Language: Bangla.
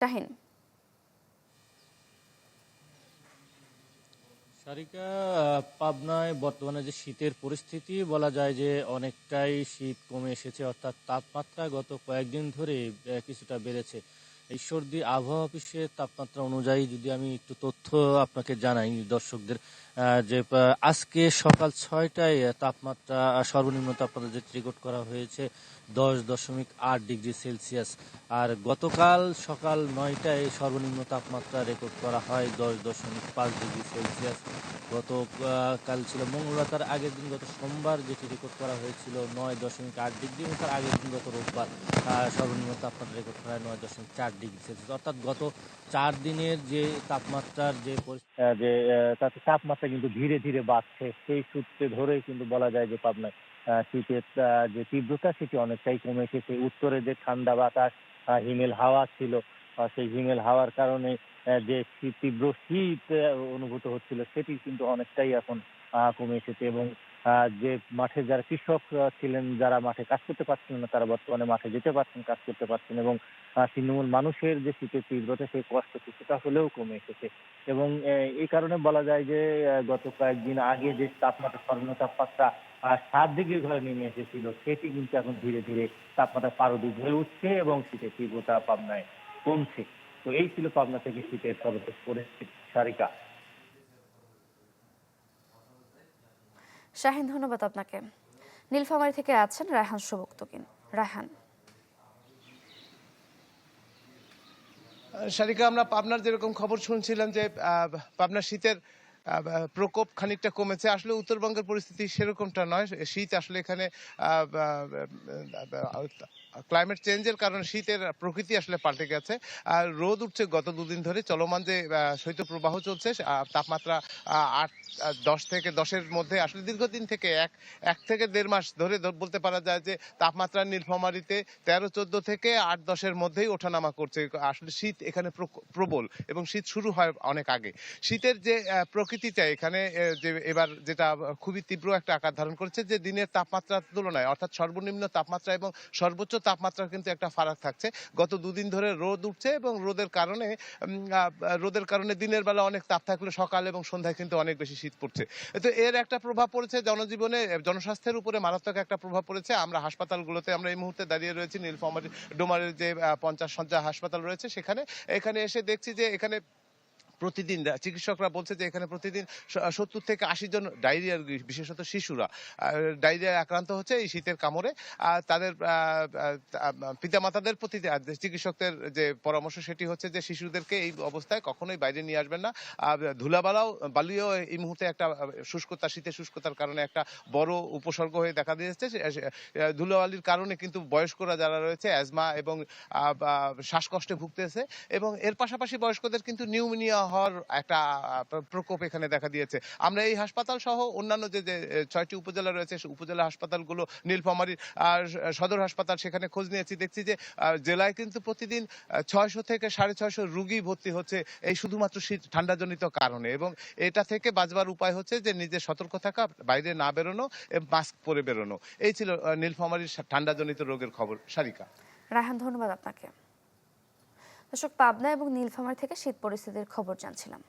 শাহিন। সারিকা, পাবনায় বর্তমানে যে শীতের পরিস্থিতি বলা যায় যে অনেকটাই শীত কমে এসেছে, অর্থাৎ তাপমাত্রা গত কয়েকদিন ধরে কিছুটা বেড়েছে। ঈশ্বরদী আবহাওয়া অফিসের তাপমাত্রা অনুযায়ী যদি আমি একটু তথ্য আপনাকে জানাই দর্শকদের, যে আজকে সকাল 6টায় তাপমাত্রা, সর্বনিম্ন তাপমাত্রা যেটি রেকর্ড করা হয়েছে 10.8 ডিগ্রি সেলসিয়াস। আর গতকাল সকাল 9টায় সর্বনিম্ন তাপমাত্রা রেকর্ড করা হয় 10.5 ডিগ্রি সেলসিয়াস। কাল ছিল মঙ্গলবার, তার আগের দিন গত সোমবার যেটি রেকর্ড করা হয়েছিল 9.8 ডিগ্রি, এবং তার আগের দিন গত রোববার সর্বনিম্ন তাপমাত্রা রেকর্ড করা হয় 9.4 ডিগ্রি সেলসিয়াস। অর্থাৎ গত 4 দিনের যে তাপমাত্রার তাতে তাপমাত্রা কিন্তু ধীরে ধীরে বাড়ছে, সেই সূত্রে ধরে কিন্তু বলা যায় যে পাবনায় শীতের যে তীব্রতা সেটি অনেকটাই কমে এসেছে। উত্তরে যে ঠান্ডা বাতাস, হিমেল হাওয়া ছিল, সেই হিমেল হাওয়ার কারণে যে তীব্র শীত অনুভূত হচ্ছিল সেটি কিন্তু অনেকটাই এখন কমে এসেছে। এবং যে মাঠে যারা কৃষক ছিলেন, যারা মাঠে কাজ করতে পারছিলেন না, তারা বর্তমানে মাঠে যেতে পারছেন, কাজ করতে পারছেন। এবং তৃণমূল মানুষের যে শীতের তীব্রতা, সেই কষ্ট কিছুটা হলেও কমে এসেছে। এবং এই কারণে বলা যায় যে গত কয়েকদিন আগে যে তাপমাত্রা, সর্বনিম্ন তাপমাত্রা 7 ডিগ্রি ঘরে নেমে এসেছিল, সেটি কিন্তু এখন ধীরে ধীরে তাপমাত্রা পারদ হয়ে উঠছে এবং শীতের তীব্রতা পাবনায় কমছে। তো এই ছিল পাবনা থেকে শীতের সর্বশেষ পরিস্থিতি। সারিকা। শাহিন, ধন্যবাদ আপনাকে। নীলফামারী থেকে আছেন রায়হান সুবক্তকিন। রায়হান। সারিকা, আমরা পাবনার যেরকম খবর শুনছিলাম যে পাবনার শীতের প্রকোপ খানিকটা কমেছে, আসলে উত্তরবঙ্গের পরিস্থিতি সেরকমটা নয়। শীত আসলে এখানে ক্লাইমেট চেঞ্জের কারণে শীতের প্রকৃতি আসলে পাল্টে গেছে। আর রোদ উঠছে গত দুদিন ধরে, চলমান যে শৈত্যপ্রবাহ চলছে, তাপমাত্রা 8-10 থেকে 10-এর মধ্যে আসলে দীর্ঘদিন থেকে এক থেকে 1.5 মাস ধরে বলতে পারা যায় যে তাপমাত্রা নীলফামারীতে 13-14 থেকে 8-10-এর মধ্যেই ওঠানামা করছে। আসলে শীত এখানে প্রবল, এবং শীত শুরু হয় অনেক আগে। শীতের যে প্রকৃতিটা এখানে যে এবার যেটা খুবই তীব্র একটা আকার ধারণ করেছে, যে দিনের তাপমাত্রার তুলনায়, অর্থাৎ সর্বনিম্ন তাপমাত্রা এবং সর্বোচ্চ তাপমাত্রার কিন্তু একটা ফারাক থাকছে। গত দুদিন ধরে রোদ উঠছে, এবং রোদের কারণে দিনের বেলা অনেক তাপ থাকলে সকাল এবং সন্ধ্যায় কিন্তু অনেক বেশি শীত পড়ছে। তো এর একটা প্রভাব পড়েছে জনজীবনে, জনস্বাস্থ্যের উপরে মারাত্মক একটা প্রভাব পড়েছে। আমরা হাসপাতালগুলোতে, আমরা এই মুহূর্তে দাঁড়িয়ে রয়েছি নীলফামারী ডোমারের যে 50 শয্যা হাসপাতাল রয়েছে, এখানে এসে দেখছি যে এখানে প্রতিদিন চিকিৎসকরা বলছে যে এখানে প্রতিদিন 70 থেকে 80 জন ডায়রিয়া, বিশেষত শিশুরা ডায়রিয়ায় আক্রান্ত হচ্ছে এই শীতের কামড়ে। তাদের পিতামাতাদের প্রতি চিকিৎসকদের যে পরামর্শ সেটি হচ্ছে যে শিশুদেরকে এই অবস্থায় কখনোই বাইরে নিয়ে আসবেন না। বালিও এই মুহূর্তে একটা শীতের শুষ্কতার কারণে একটা বড় উপসর্গ হয়ে দেখা দিয়েছে। ধুলাবালির কারণে কিন্তু বয়স্করা যারা রয়েছে অ্যাজমা এবং শ্বাসকষ্টে ভুগতেছে, এবং এর পাশাপাশি বয়স্কদের কিন্তু নিউমোনিয়া হওয়ার একটা প্রকোপ এখানে দেখা দিয়েছে। আমরা এই হাসপাতাল সহ অন্যান্য যে 6টি উপজেলা রয়েছে, উপজেলা হাসপাতালগুলো, নীলফামারীর সদর হাসপাতাল, সেখানে খোঁজ নিয়েছি, দেখছি যে জেলায় কিন্তু প্রতিদিন 600 থেকে 650 রোগী ভর্তি হচ্ছে এই শুধুমাত্র শীত ঠান্ডাজনিত কারণে। এবং এটা থেকে বাঁচবার উপায় হচ্ছে যে নিজে সতর্ক থাকা, বাইরে না বেরোনো, মাস্ক পরে বেরোনো। এই ছিল নীলফামারীর ঠান্ডাজনিত রোগের খবর। সারিকা। রায়হান, ধন্যবাদ আপনাকে। দর্শক, পাবনা এবং নীলফামারী থেকে শীত পরিস্থিতির খবর জানছিলাম।